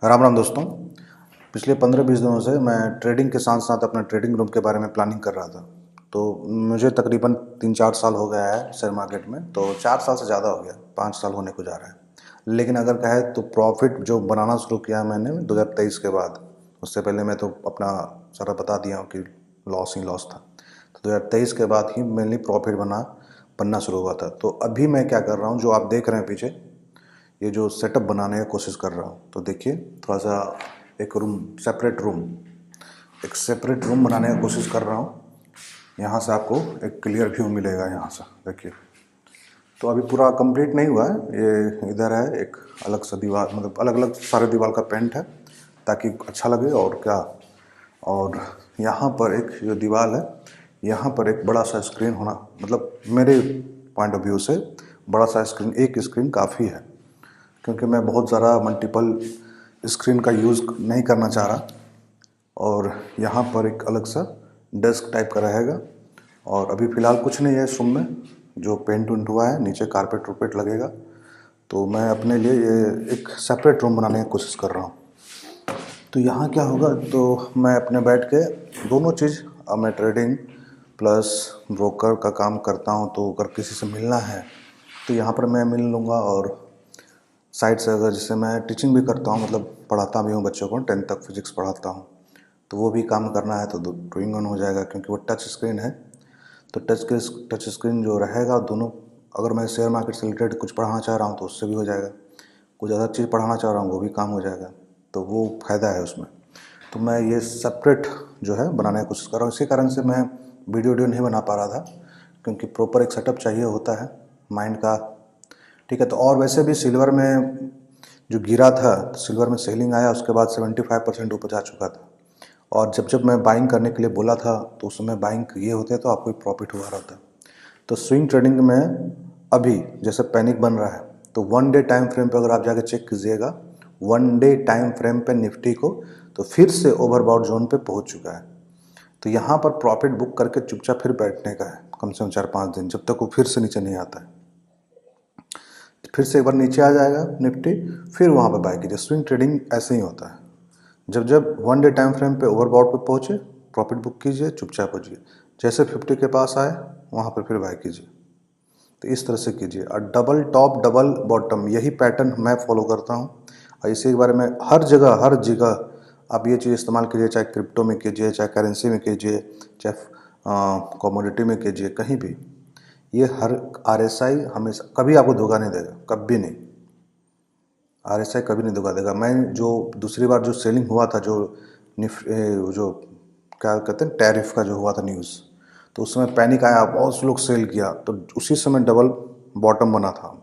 राम राम दोस्तों। पिछले 15-20 दिनों से मैं ट्रेडिंग के साथ साथ अपना ट्रेडिंग रूम के बारे में प्लानिंग कर रहा था। तो मुझे तकरीबन 3-4 साल हो गया है शेयर मार्केट में, तो 4 साल से ज़्यादा हो गया, 5 साल होने को जा रहा है। लेकिन अगर कहे तो प्रॉफिट जो बनाना शुरू किया मैंने 2023 के बाद, उससे पहले मैं तो अपना सारा बता दिया हूँ कि लॉस ही लॉस था। तो 2023 के बाद ही मेनली प्रॉफिट बनना शुरू हुआ था। तो अभी मैं क्या कर रहा हूँ, जो आप देख रहे हैं पीछे, ये जो सेटअप बनाने की कोशिश कर रहा हूँ। तो देखिए थोड़ा सा एक सेपरेट रूम बनाने की कोशिश कर रहा हूँ। यहाँ से आपको एक क्लियर व्यू मिलेगा। यहाँ से देखिए, तो अभी पूरा कंप्लीट नहीं हुआ है। ये इधर है एक अलग सा दीवार, मतलब अलग अलग सारे दीवार का पेंट है ताकि अच्छा लगे। और क्या, और यहाँ पर एक जो दीवार है, यहाँ पर एक बड़ा सा स्क्रीन होना, मतलब मेरे पॉइंट ऑफ व्यू से बड़ा सा स्क्रीन, एक स्क्रीन काफ़ी है, क्योंकि मैं बहुत ज़्यादा मल्टीपल स्क्रीन का यूज़ नहीं करना चाह रहा। और यहाँ पर एक अलग सा डेस्क टाइप का रहेगा। और अभी फ़िलहाल कुछ नहीं है इस रूम में, जो पेंट उंट हुआ है, नीचे कारपेट वुरपेट लगेगा। तो मैं अपने लिए ये एक सेपरेट रूम बनाने की कोशिश कर रहा हूँ। तो यहाँ क्या होगा, तो मैं अपने बैठ के दोनों चीज़, अब मैं ट्रेडिंग प्लस ब्रोकर का काम करता हूँ। तो अगर किसी से मिलना है तो यहाँ पर मैं मिल लूँगा। और साइड से अगर, जैसे मैं टीचिंग भी करता हूँ, मतलब पढ़ाता भी हूँ बच्चों को, 10th तक फिजिक्स पढ़ाता हूँ, तो वो भी काम करना है तो ड्राइंग ऑन हो जाएगा, क्योंकि वो टच स्क्रीन है। तो टच स्क्रीन जो रहेगा, दोनों, अगर मैं शेयर मार्केट से रिलेटेड कुछ पढ़ाना चाह रहा हूँ तो उससे भी हो जाएगा, कुछ अदर चीज़ पढ़ाना चाह रहा हूँ वो भी काम हो जाएगा। तो वो फ़ायदा है उसमें। तो मैं ये सेपरेट जो है बनाने की कोशिश कर रहा हूँ। इसी कारण से मैं वीडियो नहीं बना पा रहा था, क्योंकि प्रॉपर एक सेटअप चाहिए होता है माइंड का। ठीक है। तो और वैसे भी सिल्वर में जो गिरा था, तो सिल्वर में सेलिंग आया, उसके बाद 75% ऊपर जा चुका था। और जब मैं बाइंग करने के लिए बोला था, तो उस समय बाइंग किए होते तो आपको प्रॉफिट हुआ रहता। तो स्विंग ट्रेडिंग में अभी जैसे पैनिक बन रहा है, तो 1 डे टाइम फ्रेम पे अगर आप जाके चेक कीजिएगा, 1 डे टाइम फ्रेम पे निफ्टी को, तो फिर से ओवरबॉट जोन पे पहुंच चुका है। तो यहाँ पर प्रॉफिट बुक करके चुपचाप फिर बैठने का है, कम से कम 4-5 दिन, जब तक वो फिर से नीचे नहीं आता है। फिर से एक बार नीचे आ जाएगा निफ्टी, फिर वहाँ पे बाय कीजिए। स्विंग ट्रेडिंग ऐसे ही होता है। जब जब 1 डे टाइम फ्रेम पे ओवरबॉट पे पहुँचे, प्रॉफिट बुक कीजिए, चुपचाप हो जाइए। जैसे 50 के पास आए, वहाँ पर फिर बाय कीजिए। तो इस तरह से कीजिए। और डबल टॉप डबल बॉटम, यही पैटर्न मैं फॉलो करता हूँ। और इसी के बारे में हर जगह आप ये चीज़ इस्तेमाल कीजिए, चाहे क्रिप्टो में कीजिए, चाहे करेंसी में कीजिए, चाहे कमोडिटी में कीजिए, कहीं भी। ये हर RSI हमेशा कभी आपको धोखा नहीं देगा, कभी नहीं। RSI कभी नहीं धोखा देगा। मैं जो दूसरी बार जो सेलिंग हुआ था, जो क्या कहते हैं, टैरिफ का जो हुआ था न्यूज़, तो उस समय पैनिक आया, बहुत से लोग सेल किया, तो उसी समय डबल बॉटम बना था।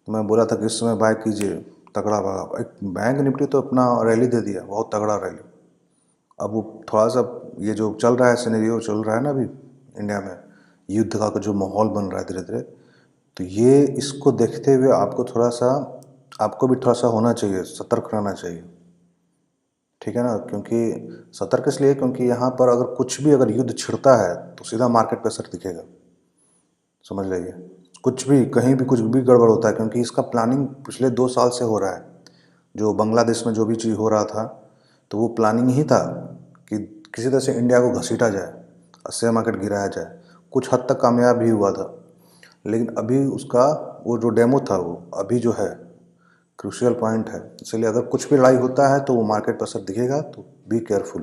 तो मैं बोला था कि इस समय बाय कीजिए, तगड़ा भागा। एक बैंक निफ्टी तो अपना रैली दे दिया, बहुत तगड़ा रैली। अब वो थोड़ा सा, ये जो चल रहा है सिनेरियो चल रहा है ना अभी इंडिया में, युद्ध का जो माहौल बन रहा है धीरे धीरे, तो ये इसको देखते हुए आपको भी थोड़ा सा होना चाहिए, सतर्क रहना चाहिए। ठीक है ना। क्योंकि सतर्क इसलिए, क्योंकि यहाँ पर अगर कुछ भी अगर युद्ध छिड़ता है तो सीधा मार्केट पे असर दिखेगा, समझ लीजिए। कुछ भी, कहीं भी कुछ भी गड़बड़ होता है, क्योंकि इसका प्लानिंग पिछले 2 साल से हो रहा है। जो बांग्लादेश में जो भी चीज़ हो रहा था, तो वो प्लानिंग ही था कि किसी तरह से इंडिया को घसीटा जाए, शेयर मार्केट गिराया जाए। कुछ हद तक कामयाब भी हुआ था, लेकिन अभी उसका वो जो डेमो था, वो अभी जो है क्रूशियल पॉइंट है। इसलिए अगर कुछ भी लड़ाई होता है तो वो मार्केट पर असर दिखेगा, तो बी केयरफुल,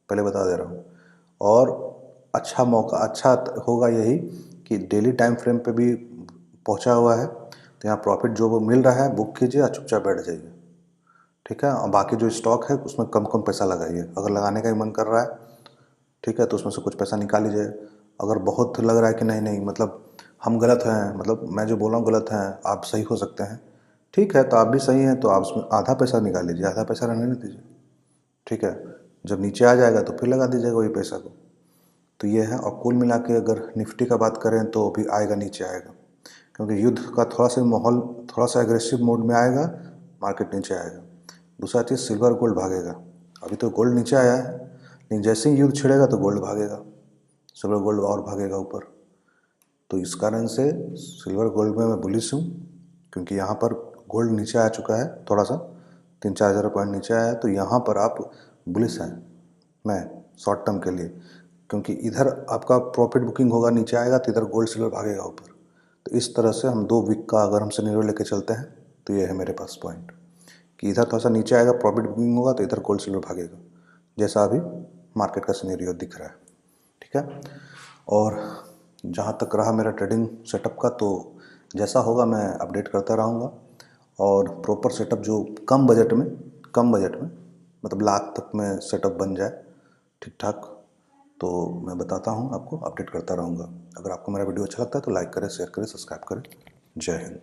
पहले बता दे रहा हूँ। और अच्छा मौका अच्छा होगा यही कि डेली टाइम फ्रेम पे भी पहुँचा हुआ है, तो यहाँ प्रॉफिट जो वो मिल रहा है बुक कीजिए और चुपचाप बैठ जाइए। ठीक है। और बाकी जो स्टॉक है उसमें कम कम पैसा लगाइए, अगर लगाने का ही मन कर रहा है, ठीक है, तो उसमें से कुछ पैसा निकाल लीजिए। अगर बहुत लग रहा है कि नहीं नहीं, मतलब हम गलत हैं, मतलब मैं जो बोल रहा हूँ गलत हैं, आप सही हो सकते हैं, ठीक है, तो आप भी सही हैं, तो आप उसमें आधा पैसा निकाल लीजिए, आधा पैसा रहने नहीं दीजिए। ठीक है। जब नीचे आ जाएगा तो फिर लगा दीजिएगा वही पैसा को। तो ये है। और कुल मिला के अगर निफ्टी का बात करें तो भी आएगा, नीचे आएगा, क्योंकि युद्ध का थोड़ा सा माहौल, थोड़ा सा एग्रेसिव मोड में आएगा, मार्केट नीचे आएगा। दूसरा चीज़, सिल्वर गोल्ड भागेगा। अभी तो गोल्ड नीचे आया है, लेकिन जैसे ही युद्ध छिड़ेगा तो गोल्ड भागेगा, सिल्वर गोल्ड और भागेगा ऊपर। तो इस कारण से सिल्वर गोल्ड में मैं बुलिश हूँ, क्योंकि यहाँ पर गोल्ड नीचे आ चुका है थोड़ा सा, 3-4 हज़ार पॉइंट नीचे आया, तो यहाँ पर आप बुलिश हैं मैं शॉर्ट टर्म के लिए, क्योंकि इधर आपका प्रॉफिट बुकिंग होगा, नीचे आएगा तो इधर गोल्ड सिल्वर भागेगा ऊपर। तो इस तरह से हम 2 वीक का अगर हम सिनेरियो लेके चलते हैं तो ये है मेरे पास पॉइंट कि इधर थोड़ा सा नीचे आएगा, प्रॉफिट बुकिंग होगा तो इधर गोल्ड सिल्वर भागेगा, जैसा अभी मार्केट का सिनेरियो दिख रहा है। ठीक है, और जहाँ तक रहा मेरा ट्रेडिंग सेटअप का, तो जैसा होगा मैं अपडेट करता रहूँगा। और प्रॉपर सेटअप जो कम बजट में मतलब लाख तक में सेटअप बन जाए ठीक ठाक, तो मैं बताता हूँ आपको, अपडेट करता रहूँगा। अगर आपको मेरा वीडियो अच्छा लगता है तो लाइक करें, शेयर करें, सब्सक्राइब करें। जय हिंद।